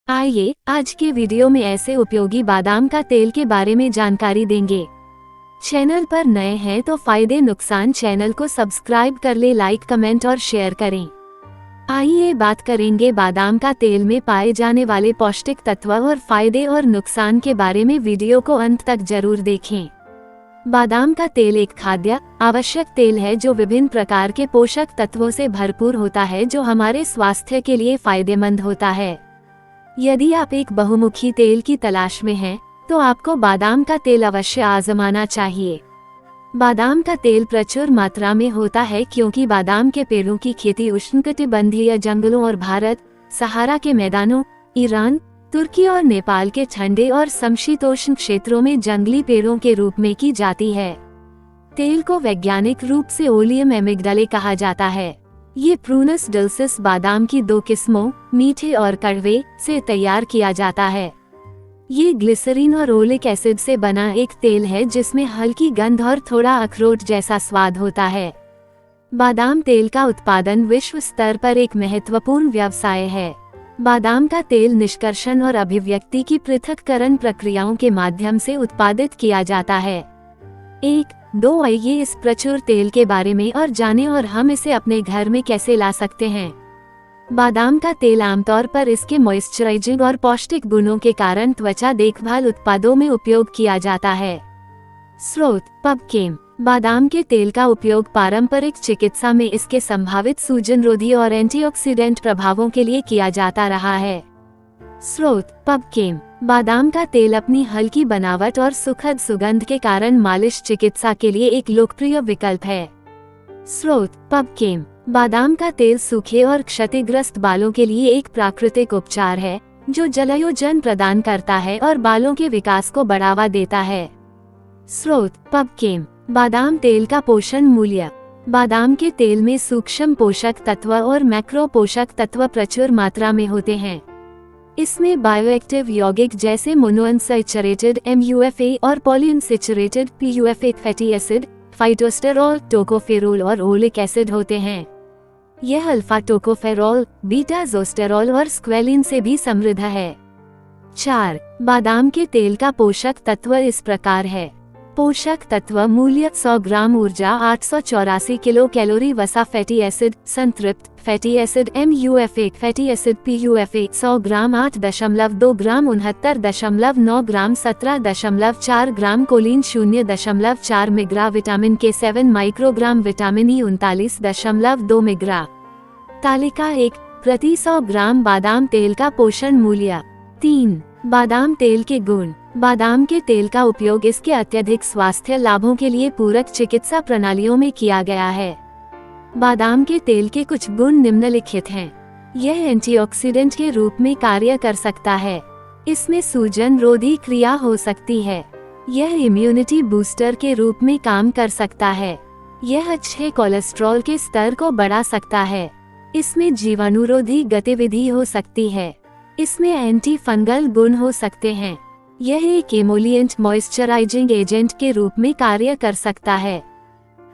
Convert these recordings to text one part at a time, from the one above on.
आइए आज के वीडियो में ऐसे उपयोगी बादाम का तेल के बारे में जानकारी देंगे। चैनल पर नए हैं तो फायदे नुकसान चैनल को सब्सक्राइब कर ले, लाइक कमेंट और शेयर करें। आइए बात करेंगे बादाम का तेल में पाए जाने वाले पौष्टिक तत्व और फायदे और नुकसान के बारे में। वीडियो को अंत तक जरूर देखें। बादाम का तेल एक खाद्य आवश्यक तेल है जो विभिन्न प्रकार के पोषक तत्वों से भरपूर होता है, जो हमारे स्वास्थ्य के लिए फायदेमंद होता है। यदि आप एक बहुमुखी तेल की तलाश में हैं, तो आपको बादाम का तेल अवश्य आजमाना चाहिए। बादाम का तेल प्रचुर मात्रा में होता है क्योंकि बादाम के पेड़ों की खेती उष्णकटिबंधीय जंगलों और भारत, सहारा के मैदानों, ईरान, तुर्की और नेपाल के ठंडे और समशीतोष्ण क्षेत्रों में जंगली पेड़ों के रूप में की जाती है। तेल को वैज्ञानिक रूप से ओलियम एमिग्डाले कहा जाता है। ये प्रूनस डल्सिस बादाम की दो किस्मों, मीठे और कड़वे, से तैयार किया जाता है। ये ग्लिसरीन और ओलिक एसिड से बना एक तेल है जिसमें हल्की गंध और थोड़ा अखरोट जैसा स्वाद होता है। बादाम तेल का उत्पादन विश्व स्तर पर एक महत्वपूर्ण व्यवसाय है। बादाम का तेल निष्कर्षण और अभिव्यक्ति की पृथक्करण प्रक्रियाओं के माध्यम से उत्पादित किया जाता है। 1-2 आइए इस प्रचुर तेल के बारे में और जानें और हम इसे अपने घर में कैसे ला सकते हैं। बादाम का तेल आमतौर पर इसके मॉइस्चराइजिंग और पौष्टिक गुणों के कारण त्वचा देखभाल उत्पादों में उपयोग किया जाता है। स्रोत: पबकेम। बादाम के तेल का उपयोग पारंपरिक चिकित्सा में इसके संभावित सूजनरोधी और एंटीऑक्सीडेंट प्रभावों के लिए किया जाता रहा है। स्रोत: पबकेम। बादाम का तेल अपनी हल्की बनावट और सुखद सुगंध के कारण मालिश चिकित्सा के लिए एक लोकप्रिय विकल्प है। स्रोत: पबकेम। बादाम का तेल सूखे और क्षतिग्रस्त बालों के लिए एक प्राकृतिक उपचार है जो जलायोजन प्रदान करता है और बालों के विकास को बढ़ावा देता है। स्रोत: पबकेम। बादाम तेल का पोषण मूल्य। बादाम के तेल में सूक्ष्म पोषक तत्व और मैक्रो पोषक तत्व प्रचुर मात्रा में होते हैं। इसमें बायोएक्टिव यौगिक जैसे मोनोअनसैचुरेटेड MUFA और polyunsaturated PUFA fatty acid, phytosterol, tocopherol और ओलिक एसिड होते हैं। यह अल्फा टोकोफेरोल, बीटा ज़ोस्टेरॉल और स्क्वैलिन से भी समृद्ध है। 4. बादाम के तेल का पोषक तत्व इस प्रकार है। पोषक तत्व मूल्य: 100 ग्राम ऊर्जा, 884 किलो कैलोरी, वसा फैटी एसिड, संतृप्त fatty acid MUFA fatty acid PUFA 100 ग्राम, 8.2 ग्राम, 69.9 ग्राम, 17.4 ग्राम कोलिन, 0.4 मिग्रा विटामिन के 7 माइक्रोग्राम, विटामिन ई 39.2 मिग्रा। तालिका 1 प्रति 100 ग्राम बादाम तेल का पोषण मूल्य। 3. बादाम तेल के गुण। बादाम के तेल का उपयोग इसके अत्यधिक स्वास्थ्य लाभों के लिए पूरक चिकित्सा प्रणालियों में किया गया है। बादाम के तेल के कुछ गुण निम्नलिखित हैं। यह एंटीऑक्सीडेंट के रूप में कार्य कर सकता है। इसमें सूजन रोधी क्रिया हो सकती है। यह इम्यूनिटी बूस्टर के रूप में काम कर सकता है। यह अच्छे कोलेस्ट्रॉल के स्तर को बढ़ा सकता है। इसमें जीवाणुरोधी गतिविधि हो सकती है। इसमें एंटी फंगल गुण हो सकते हैं। यह एक एमोलिएंट मॉइस्चराइजिंग एजेंट के रूप में कार्य कर सकता है।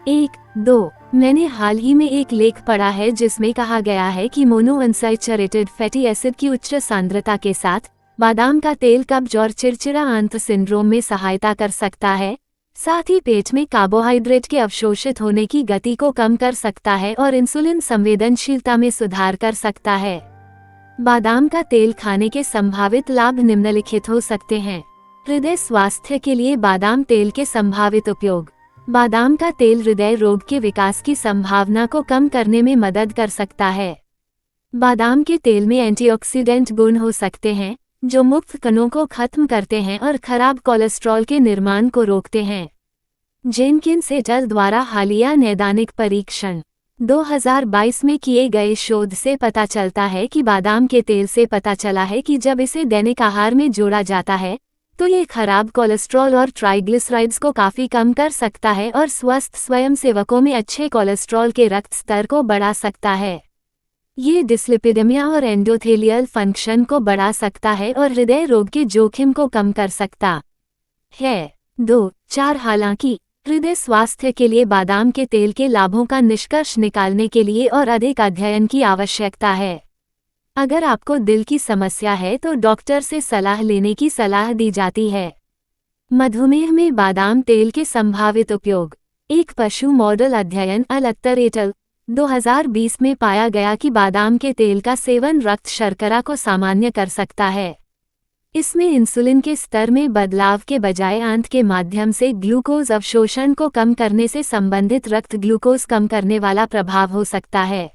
1-2 मैंने हाल ही में एक लेख पढ़ा है जिसमें कहा गया है कि मोनोअनसैचुरेटेड फैटी एसिड की उच्च सांद्रता के साथ बादाम का तेल कब्ज और चिड़चिड़ा आंत सिंड्रोम में सहायता कर सकता है। साथ ही पेट में कार्बोहाइड्रेट के अवशोषित होने की गति को कम कर सकता है और इंसुलिन संवेदनशीलता में सुधार कर सकता है। बादाम का तेल खाने के संभावित लाभ निम्नलिखित हो सकते हैं। हृदय स्वास्थ्य के लिए बादाम तेल के संभावित उपयोग। बादाम का तेल हृदय रोग के विकास की संभावना को कम करने में मदद कर सकता है। बादाम के तेल में एंटीऑक्सीडेंट गुण हो सकते हैं जो मुक्त कणों को खत्म करते हैं और खराब कोलेस्ट्रॉल के निर्माण को रोकते हैं। जेनकिंस एट अल द्वारा हालिया नैदानिक परीक्षण 2022 में किए गए शोध से पता चलता है कि बादाम के तेल से पता चला है कि जब इसे दैनिक आहार में जोड़ा जाता है तो ये खराब कोलेस्ट्रॉल और ट्राइग्लिसराइड्स को काफी कम कर सकता है और स्वस्थ स्वयंसेवकों में अच्छे कोलेस्ट्रॉल के रक्त स्तर को बढ़ा सकता है। ये डिस्लिपिडेमिया और एंडोथेलियल फंक्शन को बढ़ा सकता है और हृदय रोग के जोखिम को कम कर सकता है। 2-4 हालांकि हृदय स्वास्थ्य के लिए बादाम के तेल के लाभों का निष्कर्ष निकालने के लिए और अधिक अध्ययन की आवश्यकता है। अगर आपको दिल की समस्या है तो डॉक्टर से सलाह लेने की सलाह दी जाती है। मधुमेह में बादाम तेल के संभावित उपयोग। एक पशु मॉडल अध्ययन अल 2020 में पाया गया कि बादाम के तेल का सेवन रक्त शर्करा को सामान्य कर सकता है। इसमें इंसुलिन के स्तर में बदलाव के बजाय आंत के माध्यम से ग्लूकोज अवशोषण को कम करने से संबंधित रक्त ग्लूकोज कम करने वाला प्रभाव हो सकता है।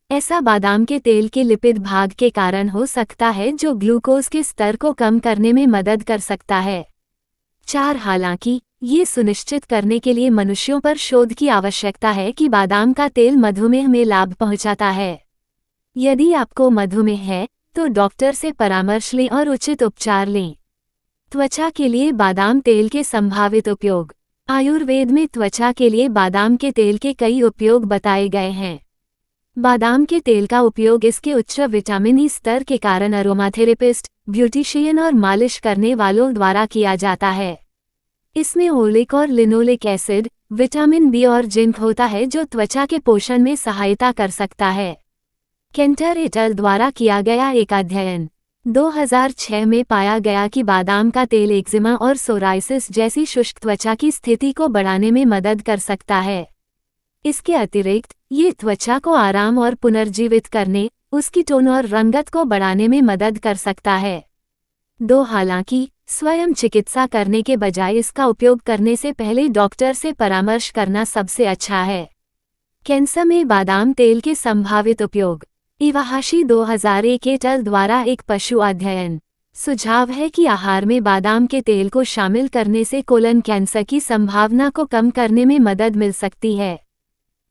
ऐसा बादाम के तेल के लिपिड भाग के कारण हो सकता है जो ग्लूकोज के स्तर को कम करने में मदद कर सकता है। 4 हालांकि ये सुनिश्चित करने के लिए मनुष्यों पर शोध की आवश्यकता है कि बादाम का तेल मधुमेह में लाभ पहुंचाता है। यदि आपको मधुमेह है तो डॉक्टर से परामर्श लें और उचित उपचार लें। त्वचा के लिए बादाम तेल के संभावित उपयोग। आयुर्वेद में त्वचा के लिए बादाम के तेल के कई उपयोग बताए गए हैं। बादाम के तेल का उपयोग इसके उच्च विटामिन ई स्तर के कारण अरोमाथेरेपिस्ट, ब्यूटिशियन और मालिश करने वालों द्वारा किया जाता है। इसमें ओलिक और लिनोलिक एसिड, विटामिन बी और जिंक होता है जो त्वचा के पोषण में सहायता कर सकता है। केंटर एट अल द्वारा किया गया एक अध्ययन 2006 में पाया गया कि बादाम का तेल एक्जिमा और सोराइसिस जैसी शुष्क त्वचा की स्थिति को बढ़ाने में मदद कर सकता है। इसके अतिरिक्त ये त्वचा को आराम और पुनर्जीवित करने, उसकी टोन और रंगत को बढ़ाने में मदद कर सकता है। 2 हालांकि स्वयं चिकित्सा करने के बजाय इसका उपयोग करने से पहले डॉक्टर से परामर्श करना सबसे अच्छा है। कैंसर में बादाम तेल के संभावित उपयोग। इवाहाशी 2001 एट अल द्वारा एक पशु अध्ययन। सुझाव है कि आहार में बादाम के तेल को शामिल करने से कोलन कैंसर की संभावना को कम करने में मदद मिल सकती है।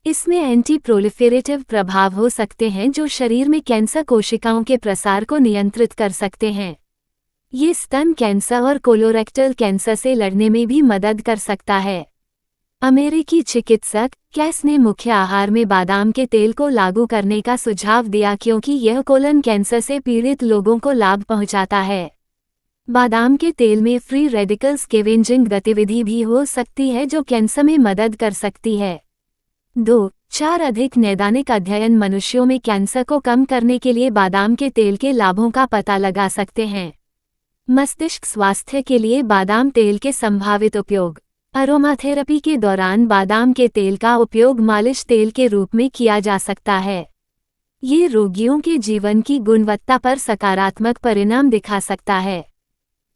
इसमें एंटी प्रोलिफेरेटिव प्रभाव हो सकते हैं जो शरीर में कैंसर कोशिकाओं के प्रसार को नियंत्रित कर सकते हैं। ये स्तन कैंसर और कोलोरेक्टल कैंसर से लड़ने में भी मदद कर सकता है। अमेरिकी चिकित्सक कैस ने मुख्य आहार में बादाम के तेल को लागू करने का सुझाव दिया क्योंकि यह कोलन कैंसर से पीड़ित लोगों को लाभ पहुंचाता है। बादाम के तेल में फ्री रेडिकल स्कैवेंजिंग गतिविधि भी हो सकती है जो कैंसर में मदद कर सकती है। 2-4 अधिक नैदानिक अध्ययन मनुष्यों में कैंसर को कम करने के लिए बादाम के तेल के लाभों का पता लगा सकते हैं। मस्तिष्क स्वास्थ्य के लिए बादाम तेल के संभावित उपयोग। अरोमाथेरेपी के दौरान बादाम के तेल का उपयोग मालिश तेल के रूप में किया जा सकता है। ये रोगियों के जीवन की गुणवत्ता पर सकारात्मक परिणाम दिखा सकता है।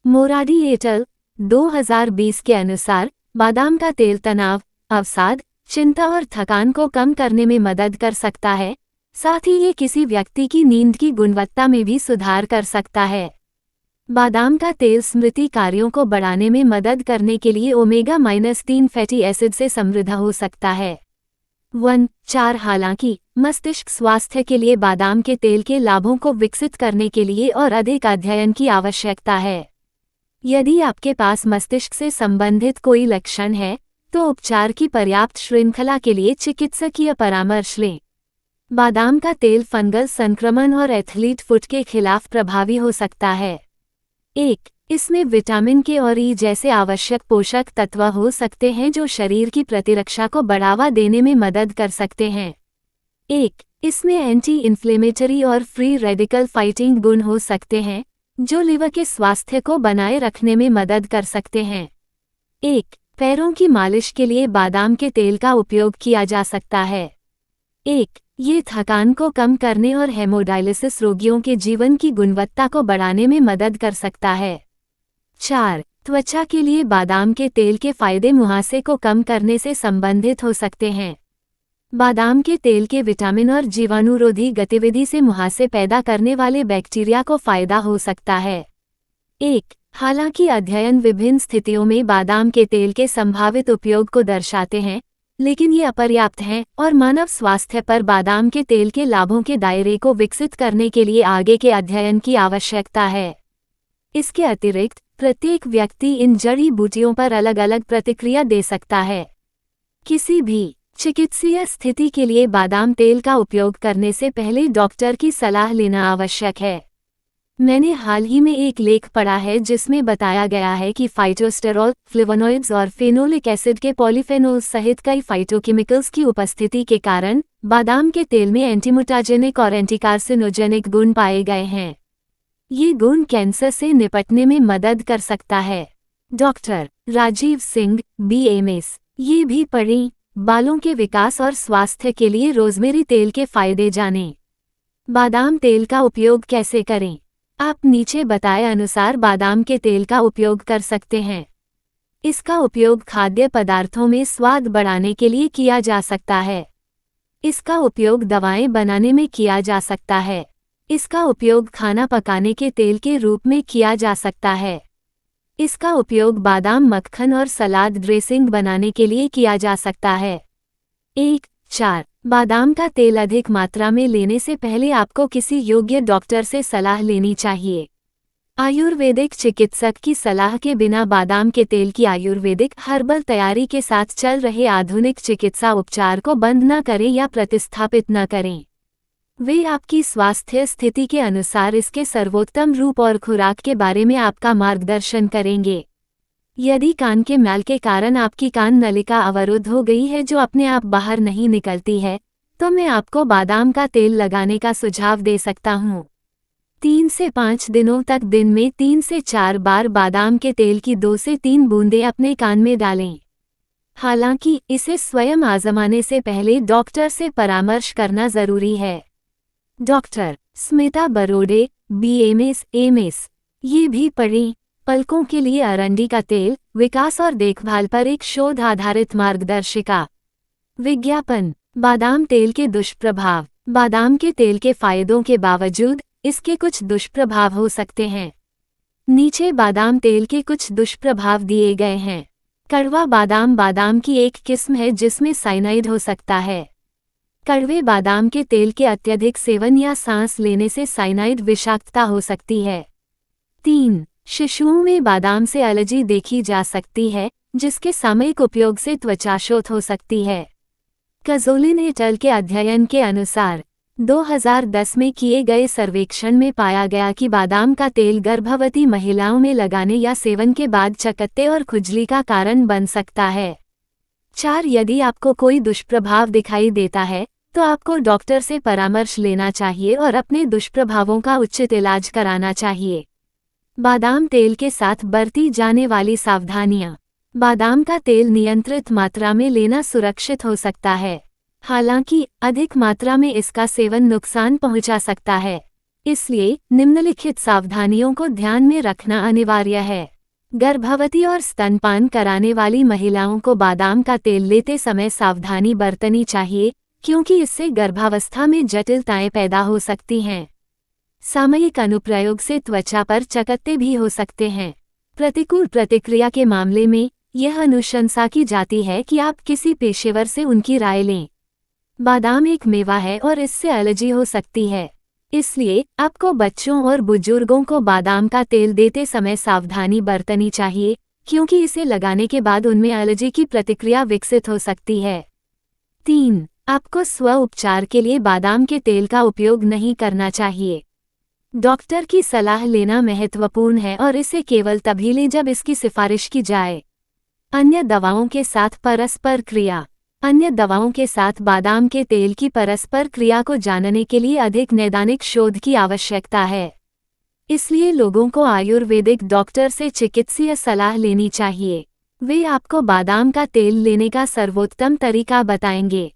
मोराडी एट अल 2020 के अनुसार बादाम का तेल तनाव, अवसाद, चिंता और थकान को कम करने में मदद कर सकता है। साथ ही ये किसी व्यक्ति की नींद की गुणवत्ता में भी सुधार कर सकता है। बादाम का तेल स्मृति कार्यों को बढ़ाने में मदद करने के लिए ओमेगा-3 फैटी एसिड से समृद्ध हो सकता है। 1-4 हालांकि मस्तिष्क स्वास्थ्य के लिए बादाम के तेल के लाभों को विकसित करने के लिए और अधिक अध्ययन की आवश्यकता है। यदि आपके पास मस्तिष्क से संबंधित कोई लक्षण है तो उपचार की पर्याप्त श्रृंखला के लिए चिकित्सकीय परामर्श लें। बादाम का तेल फंगल संक्रमण और एथलीट फुट के खिलाफ प्रभावी हो सकता है। 1. इसमें विटामिन के और ई जैसे आवश्यक पोषक तत्व हो सकते हैं जो शरीर की प्रतिरक्षा को बढ़ावा देने में मदद कर सकते हैं। 1. इसमें एंटी इन्फ्लेमेटरी और फ्री रेडिकल फाइटिंग गुण हो सकते हैं जो लिवर के स्वास्थ्य को बनाए रखने में मदद कर सकते हैं। 1. पैरों की मालिश के लिए बादाम के तेल का उपयोग किया जा सकता है। 1. ये थकान को कम करने और हेमोडायलिसिस रोगियों के जीवन की गुणवत्ता को बढ़ाने में मदद कर सकता है। 4. त्वचा के लिए बादाम के तेल के फायदे मुहासे को कम करने से संबंधित हो सकते हैं। बादाम के तेल के विटामिन और जीवाणुरोधी गतिविधि से मुहासे पैदा करने वाले बैक्टीरिया को फायदा हो सकता है। 1. हालांकि अध्ययन विभिन्न स्थितियों में बादाम के तेल के संभावित उपयोग को दर्शाते हैं, लेकिन ये अपर्याप्त हैं और मानव स्वास्थ्य पर बादाम के तेल के लाभों के दायरे को विकसित करने के लिए आगे के अध्ययन की आवश्यकता है। इसके अतिरिक्त प्रत्येक व्यक्ति इन जड़ी बूटियों पर अलग अलग प्रतिक्रिया दे सकता है। किसी भी चिकित्सीय स्थिति के लिए बादाम तेल का उपयोग करने से पहले डॉक्टर की सलाह लेना आवश्यक है। मैंने हाल ही में एक लेख पढ़ा है जिसमें बताया गया है कि फाइटोस्टेरॉल, फ्लेवोनॉइड्स और फेनोलिक एसिड के पॉलीफेनोल्स सहित कई फाइटोकेमिकल्स की उपस्थिति के कारण बादाम के तेल में एंटीमुटाजेनिक और एंटीकार्सिनोजेनिक गुण पाए गए हैं। ये गुण कैंसर से निपटने में मदद कर सकता है। Doctor Rajiv Singh, BMS। ये भी पढ़ें, बालों के विकास और स्वास्थ्य के लिए रोजमेरी तेल के फायदे जानें। बादाम तेल का उपयोग कैसे करें? आप नीचे बताए अनुसार बादाम के तेल का उपयोग कर सकते हैं। इसका उपयोग खाद्य पदार्थों में स्वाद बढ़ाने के लिए किया जा सकता है। इसका उपयोग दवाएं बनाने में किया जा सकता है। इसका उपयोग खाना पकाने के तेल के रूप में किया जा सकता है। इसका उपयोग बादाम मक्खन और सलाद ड्रेसिंग बनाने के लिए किया जा सकता है। 4. बादाम का तेल अधिक मात्रा में लेने से पहले आपको किसी योग्य डॉक्टर से सलाह लेनी चाहिए। आयुर्वेदिक चिकित्सक की सलाह के बिना बादाम के तेल की आयुर्वेदिक हर्बल तैयारी के साथ चल रहे आधुनिक चिकित्सा उपचार को बंद न करें या प्रतिस्थापित न करें। वे आपकी स्वास्थ्य स्थिति के अनुसार इसके सर्वोत्तम रूप और खुराक के बारे में आपका मार्गदर्शन करेंगे। यदि कान के मैल के कारण आपकी कान नलिका अवरुद्ध हो गई है जो अपने आप बाहर नहीं निकलती है, तो मैं आपको बादाम का तेल लगाने का सुझाव दे सकता हूँ। 3 से 5 दिनों तक दिन में 3 से 4 बार बादाम के तेल की 2 से 3 बूंदें अपने कान में डालें। हालांकि इसे स्वयं आजमाने से पहले डॉक्टर से परामर्श करना जरूरी है। Doctor Smita Barode, BMS, MS। ये भी पढ़ें, पलकों के लिए अरंडी का तेल, विकास और देखभाल पर एक शोध आधारित मार्गदर्शिका। विज्ञापन। बादाम तेल के दुष्प्रभाव। बादाम के तेल के फायदों के बावजूद इसके कुछ दुष्प्रभाव हो सकते हैं। नीचे बादाम तेल के कुछ दुष्प्रभाव दिए गए हैं। कड़वा बादाम बादाम की एक किस्म है जिसमें साइनाइड हो सकता है। कड़वे बादाम के तेल के अत्यधिक सेवन या सांस लेने से साइनाइड विषाक्तता हो सकती है। 3. शिशुओं में बादाम से एलर्जी देखी जा सकती है, जिसके सामयिक उपयोग से त्वचाशोथ हो सकती है। कजोलिन एट अल के अध्ययन के अनुसार 2010 में किए गए सर्वेक्षण में पाया गया कि बादाम का तेल गर्भवती महिलाओं में लगाने या सेवन के बाद चकत्ते और खुजली का कारण बन सकता है। 4. यदि आपको कोई दुष्प्रभाव दिखाई देता है, तो आपको डॉक्टर से परामर्श लेना चाहिए और अपने दुष्प्रभावों का उचित इलाज कराना चाहिए। बादाम तेल के साथ बरती जाने वाली सावधानियां। बादाम का तेल नियंत्रित मात्रा में लेना सुरक्षित हो सकता है, हालांकि अधिक मात्रा में इसका सेवन नुकसान पहुंचा सकता है। इसलिए निम्नलिखित सावधानियों को ध्यान में रखना अनिवार्य है। गर्भवती और स्तनपान कराने वाली महिलाओं को बादाम का तेल लेते समय सावधानी बरतनी चाहिए, क्योंकि इससे गर्भावस्था में जटिलताएं पैदा हो सकती हैं। सामयिक अनुप्रयोग से त्वचा पर चकत्ते भी हो सकते हैं। प्रतिकूल प्रतिक्रिया के मामले में यह अनुशंसा की जाती है कि आप किसी पेशेवर से उनकी राय लें। बादाम एक मेवा है और इससे एलर्जी हो सकती है, इसलिए आपको बच्चों और बुजुर्गों को बादाम का तेल देते समय सावधानी बरतनी चाहिए, क्योंकि इसे लगाने के बाद उनमें एलर्जी की प्रतिक्रिया विकसित हो सकती है। 3. आपको स्व उपचार के लिए बादाम के तेल का उपयोग नहीं करना चाहिए। डॉक्टर की सलाह लेना महत्वपूर्ण है और इसे केवल तभी लें जब इसकी सिफारिश की जाए। अन्य दवाओं के साथ परस्पर क्रिया। अन्य दवाओं के साथ बादाम के तेल की परस्पर क्रिया को जानने के लिए अधिक नैदानिक शोध की आवश्यकता है। इसलिए लोगों को आयुर्वेदिक डॉक्टर से चिकित्सीय सलाह लेनी चाहिए। वे आपको बादाम का तेल लेने का सर्वोत्तम तरीका बताएंगे।